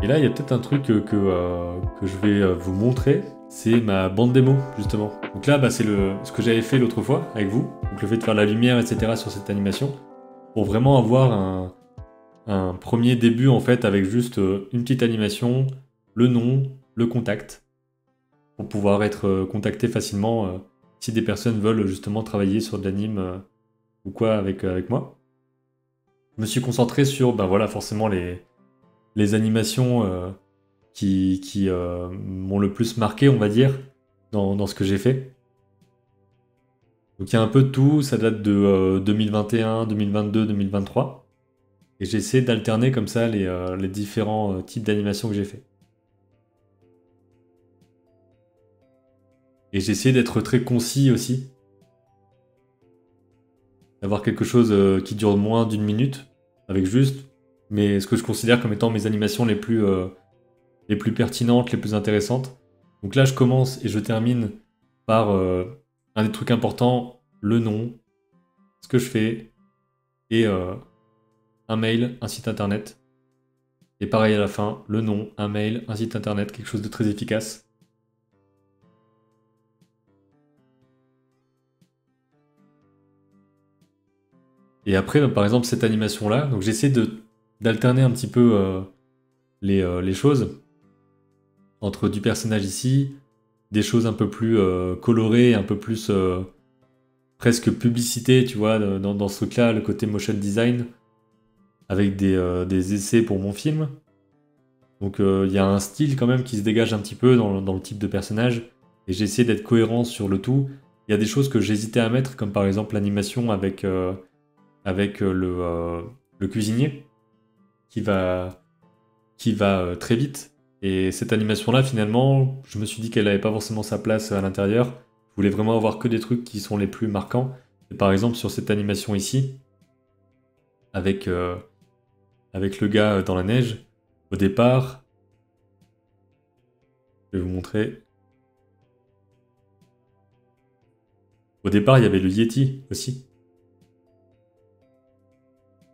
Et là, il y a peut-être un truc que je vais vous montrer, c'est ma bande démo, justement. Donc là, c'est ce que j'avais fait l'autre fois avec vous, donc le fait de faire la lumière, etc. sur cette animation, pour vraiment avoir un premier début, en fait, avec juste une petite animation, le nom, le contact, pour pouvoir être contacté facilement si des personnes veulent justement travailler sur de l'anime ou quoi avec moi. Je me suis concentré sur, voilà, forcément les animations qui m'ont le plus marqué, on va dire, dans ce que j'ai fait. Donc il y a un peu de tout, ça date de 2021, 2022, 2023. Et j'essaie d'alterner comme ça les différents types d'animations que j'ai fait. Et j'essaie d'être très concis aussi. D'avoir quelque chose qui dure moins d'une minute, avec juste, mais ce que je considère comme étant mes animations les plus pertinentes, les plus intéressantes. Donc là, je commence et je termine par un des trucs importants, le nom, ce que je fais, et un mail, un site internet. Et pareil à la fin, le nom, un mail, un site internet, quelque chose de très efficace. Et après, par exemple, cette animation-là, donc j'essaie d'alterner un petit peu les choses entre du personnage ici, des choses un peu plus colorées, un peu plus presque publicité, tu vois, dans ce truc-là, le côté motion design, avec des essais pour mon film. Donc il y a un style quand même qui se dégage un petit peu dans le type de personnage, et j'ai essayé d'être cohérent sur le tout. Il y a des choses que j'hésitais à mettre, comme par exemple l'animation avec le cuisinier, qui va très vite. Et cette animation-là, finalement, je me suis dit qu'elle n'avait pas forcément sa place à l'intérieur. Je voulais vraiment avoir que des trucs qui sont les plus marquants. Et par exemple, sur cette animation ici, avec, euh, avec le gars dans la neige, au départ, je vais vous montrer. Au départ, il y avait le Yeti aussi.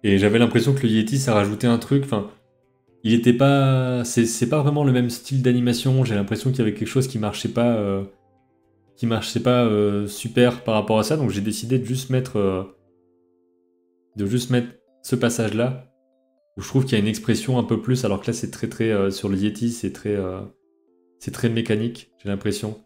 Et j'avais l'impression que le Yeti, ça rajoutait un truc. Enfin, il était pas. C'est pas vraiment le même style d'animation. J'ai l'impression qu'il y avait quelque chose qui marchait pas. Super par rapport à ça, donc j'ai décidé de juste mettre ce passage-là, où je trouve qu'il y a une expression un peu plus, alors que là c'est très sur le Yeti, c'est très mécanique, j'ai l'impression,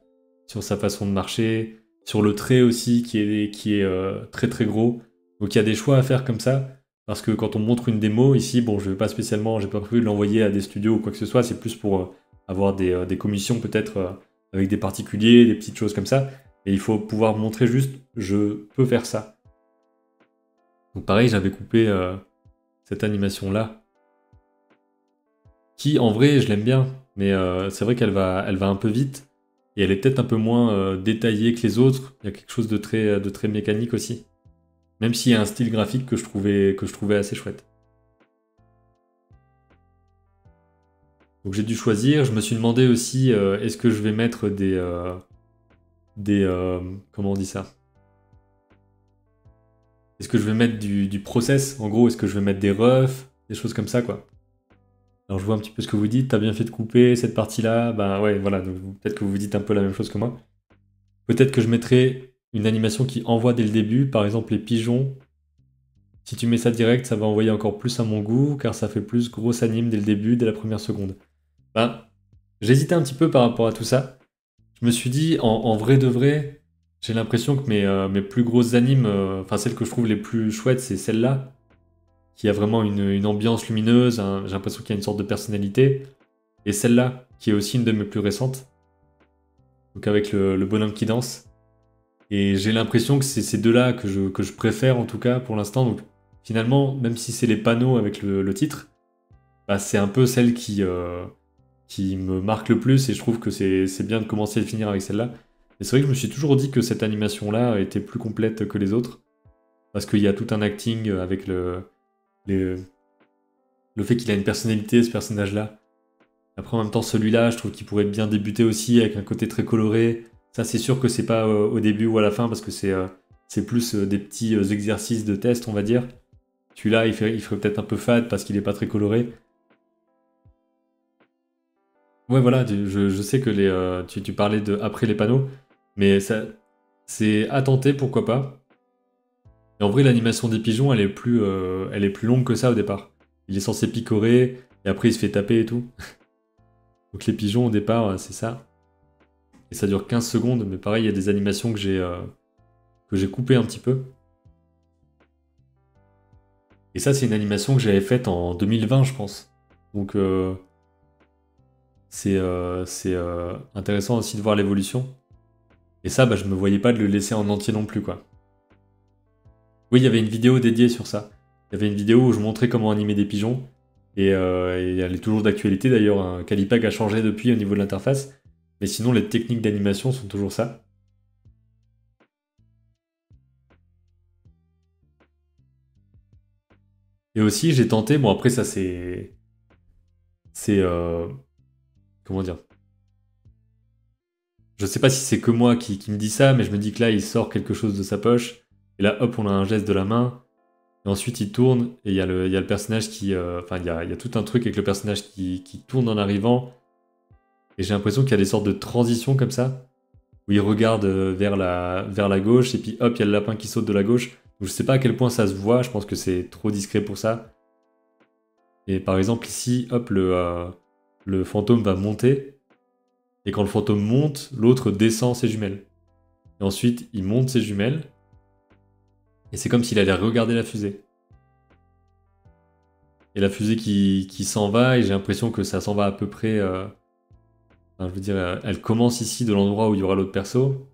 sur sa façon de marcher, sur le trait aussi qui est très gros. Donc il y a des choix à faire comme ça, parce que quand on montre une démo, ici, bon je vais pas spécialement, j'ai pas prévu de l'envoyer à des studios ou quoi que ce soit, c'est plus pour avoir des commissions peut-être avec des particuliers, des petites choses comme ça, et il faut pouvoir montrer juste, je peux faire ça. Donc pareil, j'avais coupé cette animation-là, qui en vrai, je l'aime bien, mais c'est vrai qu'elle va un peu vite, et elle est peut-être un peu moins détaillée que les autres. Il y a quelque chose de très mécanique aussi. Même s'il y a un style graphique que je trouvais assez chouette. Donc j'ai dû choisir. Je me suis demandé aussi, est-ce que je vais mettre comment on dit ça? Est-ce que je vais mettre du process? En gros, est-ce que je vais mettre des refs? Des choses comme ça, quoi. Alors je vois un petit peu ce que vous dites. T'as bien fait de couper cette partie-là. Ben ouais, voilà. Donc peut-être que vous dites un peu la même chose que moi. Peut-être que je mettrai une animation qui envoie dès le début. Par exemple, les pigeons. Si tu mets ça direct, ça va envoyer encore plus à mon goût, car ça fait plus grosse anime dès le début, dès la première seconde. Ben, j'hésitais un petit peu par rapport à tout ça. Je me suis dit, en vrai de vrai, j'ai l'impression que mes plus grosses animes, enfin celles que je trouve les plus chouettes, c'est celle-là, qui a vraiment une ambiance lumineuse, j'ai l'impression qu'il y a une sorte de personnalité, et celle-là, qui est aussi une de mes plus récentes, donc avec le bonhomme qui danse. Et j'ai l'impression que c'est ces deux-là que je préfère en tout cas pour l'instant, donc finalement, même si c'est les panneaux avec le titre, c'est un peu celle qui me marque le plus, et je trouve que c'est bien de commencer et de finir avec celle-là. Et c'est vrai que je me suis toujours dit que cette animation-là était plus complète que les autres, parce qu'il y a tout un acting avec le fait qu'il a une personnalité, ce personnage-là. Après, en même temps, celui-là, je trouve qu'il pourrait bien débuter aussi, avec un côté très coloré. Ça, c'est sûr que c'est pas au début ou à la fin, parce que c'est plus des petits exercices de test, on va dire. Celui-là, il ferait peut-être un peu fade, parce qu'il est pas très coloré. Ouais, voilà, je sais que tu parlais de après les panneaux, mais ça, c'est à tenter, pourquoi pas. Et en vrai, l'animation des pigeons, elle est plus longue que ça au départ. Il est censé picorer, et après il se fait taper et tout. Donc les pigeons, au départ, c'est ça. Et ça dure 15 secondes, mais pareil, il y a des animations que j'ai coupées un petit peu. Et ça, c'est une animation que j'avais faite en 2020, je pense. Donc c'est intéressant aussi de voir l'évolution. Et ça, bah, je me voyais pas de le laisser en entier non plus, quoi. Oui, il y avait une vidéo dédiée sur ça. Il y avait une vidéo où je montrais comment animer des pigeons. Et elle est toujours d'actualité d'ailleurs, hein. Calipac a changé depuis au niveau de l'interface. Mais sinon, les techniques d'animation sont toujours ça. Et aussi, j'ai tenté, bon après ça c'est... C'est... comment dire? Je sais pas si c'est que moi qui me dis ça, mais je me dis que là, il sort quelque chose de sa poche. Et là, hop, on a un geste de la main. Et ensuite, il tourne, et il y a le personnage qui... Enfin, il y a tout un truc avec le personnage qui tourne en arrivant. Et j'ai l'impression qu'il y a des sortes de transitions comme ça, où il regarde vers la gauche, et puis hop, il y a le lapin qui saute de la gauche. Donc je sais pas à quel point ça se voit, je pense que c'est trop discret pour ça. Et par exemple, ici, hop, le fantôme va monter, et quand le fantôme monte, l'autre descend ses jumelles. Et ensuite, il monte ses jumelles, et c'est comme s'il allait regarder la fusée. Et la fusée qui s'en va, et j'ai l'impression que ça s'en va à peu près... enfin, je veux dire, elle commence ici de l'endroit où il y aura l'autre perso.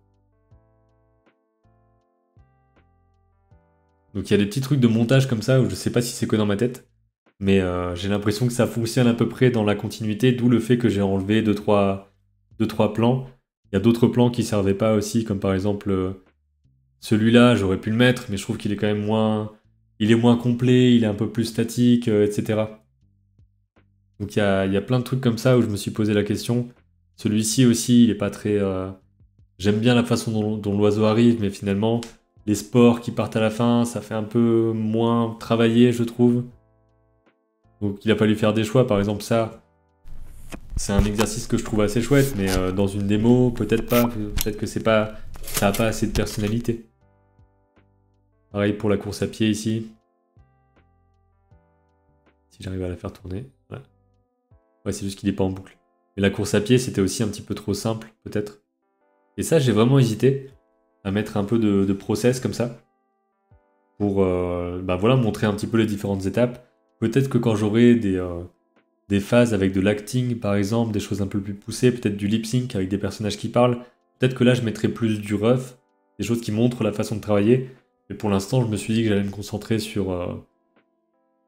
Donc il y a des petits trucs de montage comme ça où je sais pas si c'est que dans ma tête, mais j'ai l'impression que ça fonctionne à peu près dans la continuité, d'où le fait que j'ai enlevé deux, trois plans. Il y a d'autres plans qui servaient pas aussi, comme par exemple celui-là, j'aurais pu le mettre, mais je trouve qu'il est quand même moins... Il est moins complet, il est un peu plus statique, etc. Donc il y a plein de trucs comme ça où je me suis posé la question. Celui-ci aussi, il est pas très... J'aime bien la façon dont l'oiseau arrive, mais finalement, les sports qui partent à la fin, ça fait un peu moins travaillé, je trouve. Donc il a fallu faire des choix, par exemple ça, c'est un exercice que je trouve assez chouette, mais dans une démo, peut-être pas, peut-être que c'est pas, ça a pas assez de personnalité. Pareil pour la course à pied ici, si j'arrive à la faire tourner. Voilà. Ouais, c'est juste qu'il est pas en boucle. Mais la course à pied, c'était aussi un petit peu trop simple, peut-être. Et ça, j'ai vraiment hésité à mettre un peu de process comme ça, pour bah voilà, montrer un petit peu les différentes étapes. Peut-être que quand j'aurai des phases avec de l'acting, par exemple, des choses un peu plus poussées, peut-être du lip sync avec des personnages qui parlent. Peut-être que là, je mettrai plus du rough, des choses qui montrent la façon de travailler. Mais pour l'instant, je me suis dit que j'allais me concentrer sur,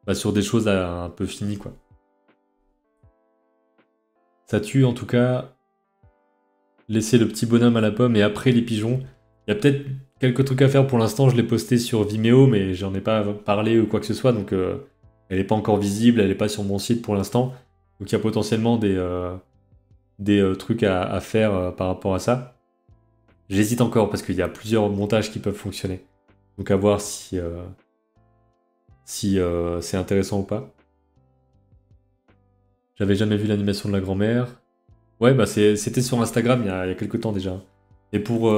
bah, sur des choses un peu finies, quoi. Ça tue, en tout cas, laisser le petit bonhomme à la pomme et après les pigeons. Il y a peut-être quelques trucs à faire pour l'instant. Je l'ai posté sur Vimeo, mais j'en ai pas parlé ou quoi que ce soit, donc elle n'est pas encore visible, elle n'est pas sur mon site pour l'instant. Donc il y a potentiellement des trucs à faire par rapport à ça. J'hésite encore parce qu'il y a plusieurs montages qui peuvent fonctionner. Donc à voir si c'est intéressant ou pas. J'avais jamais vu l'animation de la grand-mère. Ouais, bah c'était sur Instagram il y a quelques temps déjà. Et pour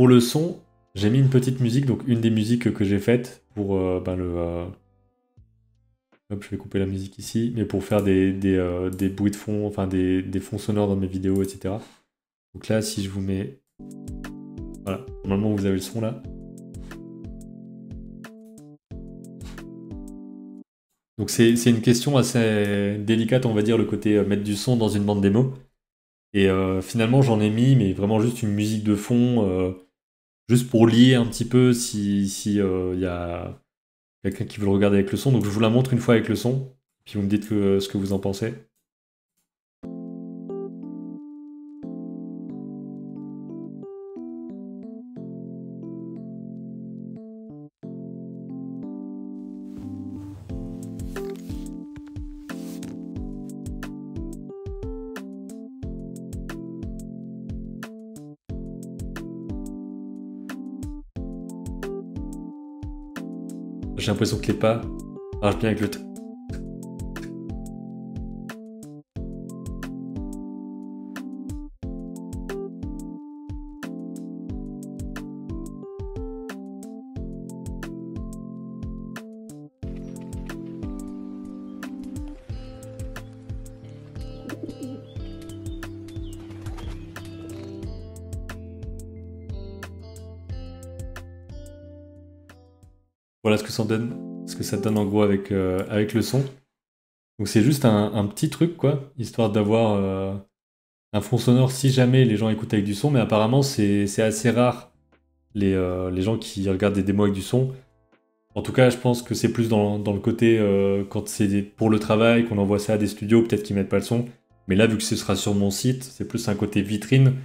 le son, j'ai mis une petite musique, donc une des musiques que j'ai faites pour ben hop, je vais couper la musique ici, mais pour faire des bruits de fond, enfin des fonds sonores dans mes vidéos, etc. Donc là, si je vous mets... Voilà, normalement vous avez le son là. Donc c'est une question assez délicate, on va dire, le côté mettre du son dans une bande démo. Et finalement j'en ai mis, mais vraiment juste une musique de fond, juste pour lier un petit peu si y a quelqu'un qui veut le regarder avec le son. Donc je vous la montre une fois avec le son, puis vous me dites ce que vous en pensez. J'ai l'impression que les pas marchent bien avec le... Voilà ce que ça donne en gros avec le son. Donc c'est juste un petit truc, quoi, histoire d'avoir un fond sonore si jamais les gens écoutent avec du son, mais apparemment c'est assez rare les gens qui regardent des démos avec du son. En tout cas, je pense que c'est plus dans le côté quand c'est pour le travail, qu'on envoie ça à des studios, peut-être qu'ils mettent pas le son. Mais là, vu que ce sera sur mon site, c'est plus un côté vitrine,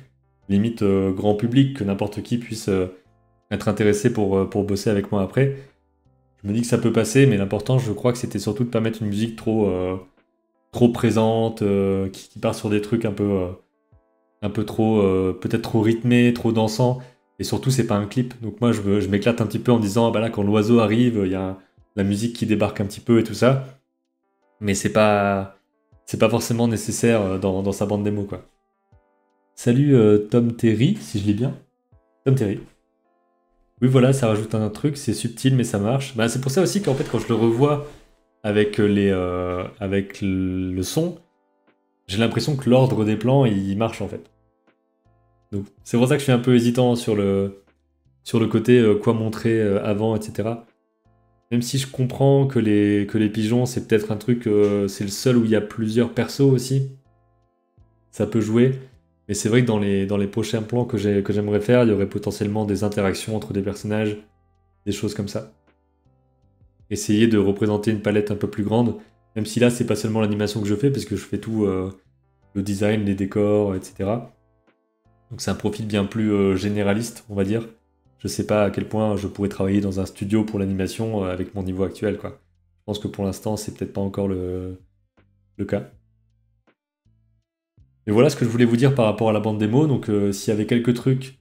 limite grand public, que n'importe qui puisse être intéressé pour bosser avec moi après. Je me dis que ça peut passer, mais l'important, je crois que c'était surtout de pas mettre une musique trop présente, qui part sur des trucs un peu trop, peut-être trop rythmés, trop dansants. Et surtout, c'est pas un clip. Donc moi, je m'éclate un petit peu en disant, ah bah là, quand l'oiseau arrive, il y a la musique qui débarque un petit peu et tout ça. Mais c'est pas forcément nécessaire dans sa bande démo, quoi. Salut Tom Terry, si je lis bien. Tom Terry. Oui, voilà, ça rajoute un truc, c'est subtil, mais ça marche. Bah, c'est pour ça aussi qu'en fait, quand je le revois avec avec le son, j'ai l'impression que l'ordre des plans, il marche en fait. Donc, c'est pour ça que je suis un peu hésitant sur le côté quoi montrer avant, etc. Même si je comprends que les pigeons, c'est peut-être un truc, c'est le seul où il y a plusieurs persos aussi. Ça peut jouer. Mais c'est vrai que dans les prochains plans que j'aimerais faire, il y aurait potentiellement des interactions entre des personnages, des choses comme ça. Essayer de représenter une palette un peu plus grande, même si là, c'est pas seulement l'animation que je fais, parce que je fais tout, le design, les décors, etc. Donc c'est un profil bien plus généraliste, on va dire. Je sais pas à quel point je pourrais travailler dans un studio pour l'animation avec mon niveau actuel, quoi. Je pense que pour l'instant, c'est peut-être pas encore le cas. Et voilà ce que je voulais vous dire par rapport à la bande démo. Donc s'il y avait quelques trucs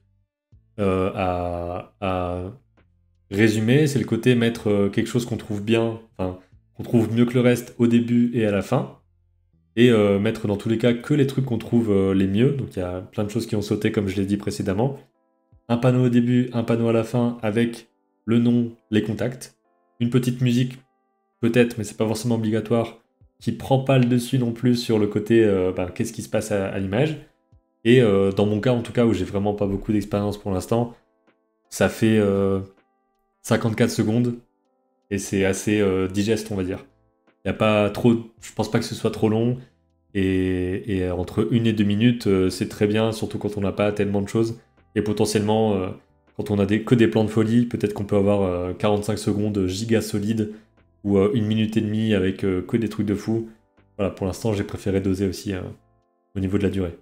à résumer, c'est le côté mettre quelque chose qu'on trouve bien, enfin qu'on trouve mieux que le reste au début et à la fin. Et mettre dans tous les cas que les trucs qu'on trouve les mieux. Donc il y a plein de choses qui ont sauté comme je l'ai dit précédemment. Un panneau au début, un panneau à la fin avec le nom, les contacts. Une petite musique, peut-être, mais c'est pas forcément obligatoire, qui prend pas le dessus non plus sur le côté qu'est-ce qui se passe à l'image. Et dans mon cas, en tout cas, où j'ai vraiment pas beaucoup d'expérience pour l'instant, ça fait 54 secondes et c'est assez digeste, on va dire. Y a pas trop, je pense pas que ce soit trop long et entre 1 et 2 minutes, c'est très bien, surtout quand on n'a pas tellement de choses. Et potentiellement, quand on a que des plans de folie, peut-être qu'on peut avoir 45 secondes giga solides ou 1 minute et demie avec que des trucs de fou. Voilà, pour l'instant, j'ai préféré doser aussi au niveau de la durée.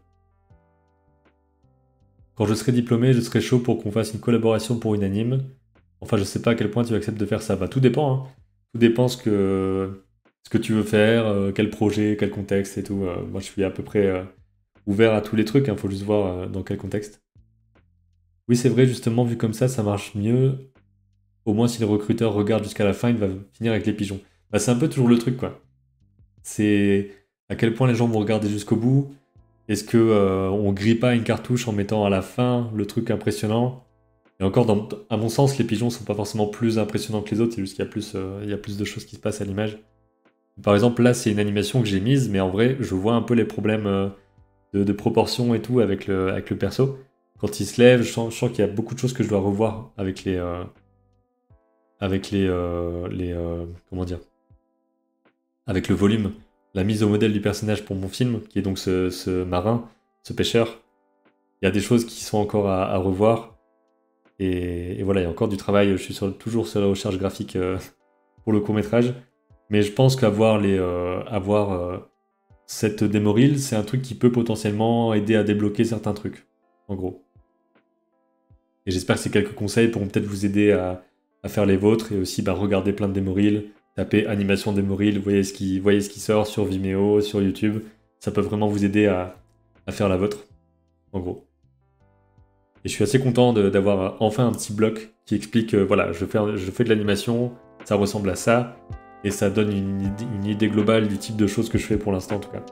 Quand je serai diplômé, je serai chaud pour qu'on fasse une collaboration pour une anime. Enfin, je sais pas à quel point tu acceptes de faire ça. Bah, tout dépend, hein. Tout dépend ce que tu veux faire, quel projet, quel contexte et tout. Moi, je suis à peu près ouvert à tous les trucs, hein. Faut juste voir dans quel contexte. Oui, c'est vrai, justement, vu comme ça marche mieux. Au moins, si le recruteur regarde jusqu'à la fin, il va finir avec les pigeons. Bah, c'est un peu toujours le truc, quoi. C'est à quel point les gens vont regarder jusqu'au bout. Est-ce que on grille pas une cartouche en mettant à la fin le truc impressionnant? Et encore, à mon sens, les pigeons sont pas forcément plus impressionnants que les autres, c'est juste qu'il y a plus de choses qui se passent à l'image. Par exemple, là, c'est une animation que j'ai mise, mais en vrai, je vois un peu les problèmes de proportion et tout avec le perso. Quand il se lève, je sens qu'il y a beaucoup de choses que je dois revoir avec comment dire, avec le volume, la mise au modèle du personnage pour mon film, qui est donc ce marin, ce pêcheur. Il y a des choses qui sont encore à revoir. Et voilà, il y a encore du travail. Je suis toujours sur la recherche graphique pour le court-métrage. Mais je pense qu'avoir cette démo reel, c'est un truc qui peut potentiellement aider à débloquer certains trucs, en gros. Et j'espère que ces quelques conseils pourront peut-être vous aider à faire les vôtres et aussi regarder plein de démo reels, taper animation démo reel, voyez ce qui sort sur Vimeo, sur YouTube. Ça peut vraiment vous aider à faire la vôtre, en gros. Et je suis assez content d'avoir enfin un petit bloc qui explique, voilà, je fais de l'animation, ça ressemble à ça, et ça donne une idée globale du type de choses que je fais pour l'instant en tout cas.